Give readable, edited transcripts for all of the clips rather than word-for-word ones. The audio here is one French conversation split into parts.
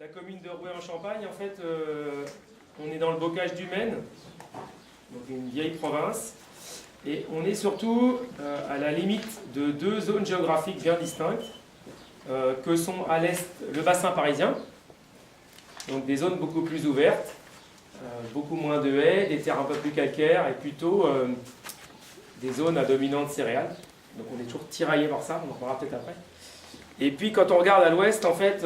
la commune de Rouet en Champagne, en fait, on est dans le bocage du Maine, donc une vieille province, et on est surtout à la limite de deux zones géographiques bien distinctes, que sont à l'est le bassin parisien, donc des zones beaucoup plus ouvertes, beaucoup moins de haies, des terres un peu plus calcaires, et plutôt des zones à dominante céréale. Donc on est toujours tiraillé par ça, on en parlera peut-être après. Et puis quand on regarde à l'ouest, en fait,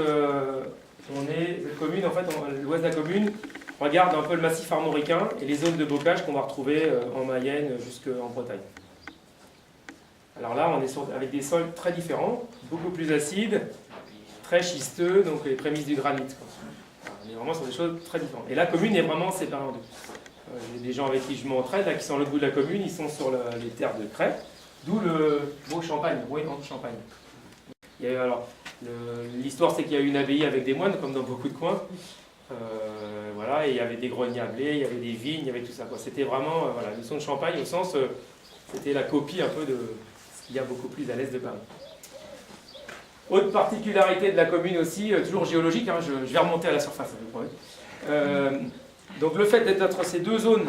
cette commune, en fait, l'ouest de la commune, regarde un peu le massif armoricain et les zones de bocage qu'on va retrouver en Mayenne jusqu'en Bretagne. Alors là, on est avec des sols très différents, beaucoup plus acides, très schisteux, donc les prémices du granit. On est vraiment sur des choses très différentes. Et la commune est vraiment séparée en deux. J'ai des gens avec qui je m'entraide, là, qui sont à l'autre bout de la commune, ils sont sur les terres de craie, d'où le beau Champagne, Rouet en Champagne. L'histoire, c'est qu'il y a eu une abbaye avec des moines, comme dans beaucoup de coins. Voilà, et il y avait des greniers à blé, il y avait des vignes, il y avait tout ça. C'était vraiment la notion de Champagne au sens, c'était la copie un peu de ce qu'il y a beaucoup plus à l'est de Paris. Autre particularité de la commune aussi, toujours géologique, hein, je vais remonter à la surface, je vous promets. Donc le fait d'être entre ces deux zones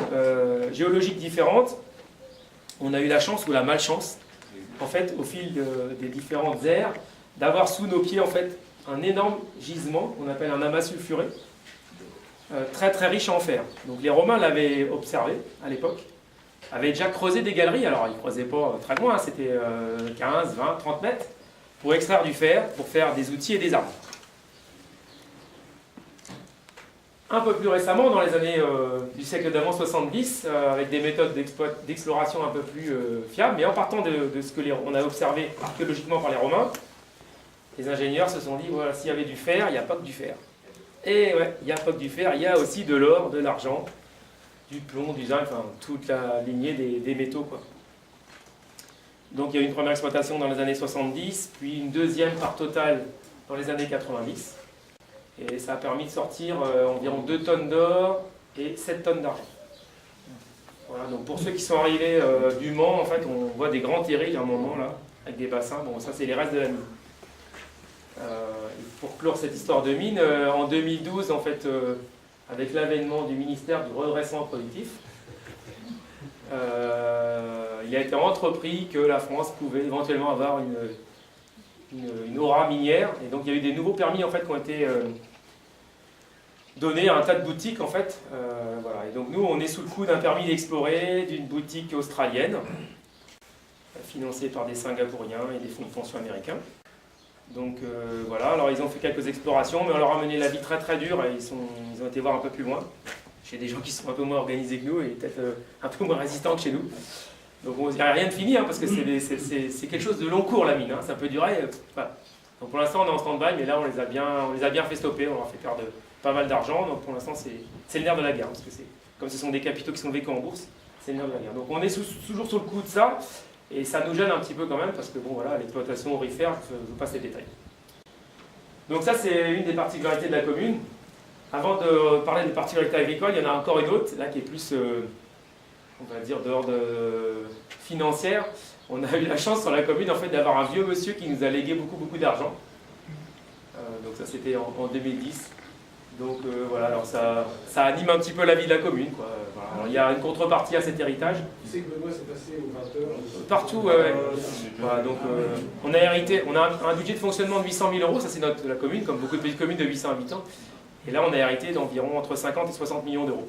géologiques différentes, on a eu la chance ou la malchance, en fait, au fil des différentes ères, d'avoir sous nos pieds en fait un énorme gisement qu'on appelle un amas sulfuré, très très riche en fer. Donc les Romains l'avaient observé à l'époque, avaient déjà creusé des galeries, alors ils ne creusaient pas très loin, c'était 15, 20, 30 mètres, pour extraire du fer, pour faire des outils et des armes. Un peu plus récemment, dans les années du siècle d'avant 70, avec des méthodes d'exploration un peu plus fiables, mais en partant de ce qu'on a observé archéologiquement par les Romains, les ingénieurs se sont dit, voilà, s'il y avait du fer, il n'y a pas que du fer. Et ouais, il n'y a pas que du fer, il y a aussi de l'or, de l'argent, du plomb, du zinc, enfin toute la lignée des métaux, quoi. Donc il y a eu une première exploitation dans les années 70, puis une deuxième par Total dans les années 90. Et ça a permis de sortir environ 2 tonnes d'or et 7 tonnes d'argent. Voilà, donc pour ceux qui sont arrivés du Mans, en fait, on voit des grands terrils à un moment là, avec des bassins. Bon, ça c'est les restes de la mine. Pour clore cette histoire de mine, en 2012, en fait, avec l'avènement du ministère du redressement productif, il a été entrepris que la France pouvait éventuellement avoir une aura minière, et donc il y a eu des nouveaux permis en fait, qui ont été donnés à un tas de boutiques en fait. Voilà. Et donc nous on est sous le coup d'un permis d'explorer d'une boutique australienne, financée par des Singapouriens et des fonds de pension américains. Donc voilà, alors ils ont fait quelques explorations, mais on leur a mené la vie très très dure et ils ont été voir un peu plus loin. Chez des gens qui sont un peu moins organisés que nous et peut-être un peu moins résistants que chez nous. Donc il n'y a rien de fini, hein, parce que c'est quelque chose de long cours la mine, hein, ça peut durer. Voilà. Donc pour l'instant on est en stand-by, mais là on les a bien fait stopper, on leur a fait perdre pas mal d'argent, donc pour l'instant c'est le nerf de la guerre, parce que comme ce sont des capitaux qui sont vécus en bourse, c'est le nerf de la guerre. Donc on est toujours sur le coup de ça, et ça nous gêne un petit peu quand même, parce que bon voilà, l'exploitation aurifère, je vous passe les détails. Donc ça c'est une des particularités de la commune. Avant de parler des particularités agricoles, il y en a encore une autre, là qui est plus, on va dire, d'ordre financière. On a eu la chance sur la commune en fait, d'avoir un vieux monsieur qui nous a légué beaucoup d'argent. Donc ça c'était en 2010. Donc voilà, alors ça anime un petit peu la vie de la commune, quoi. Voilà. Alors, il y a une contrepartie à cet héritage. Tu sais que Benoît s'est passé aux 20h. Partout, ouais. Voilà, donc on a hérité, on a un budget de fonctionnement de 800 000 €, ça c'est la commune, comme beaucoup de petites communes de 800 habitants. Et là on a hérité d'environ entre 50 et 60 millions d'euros.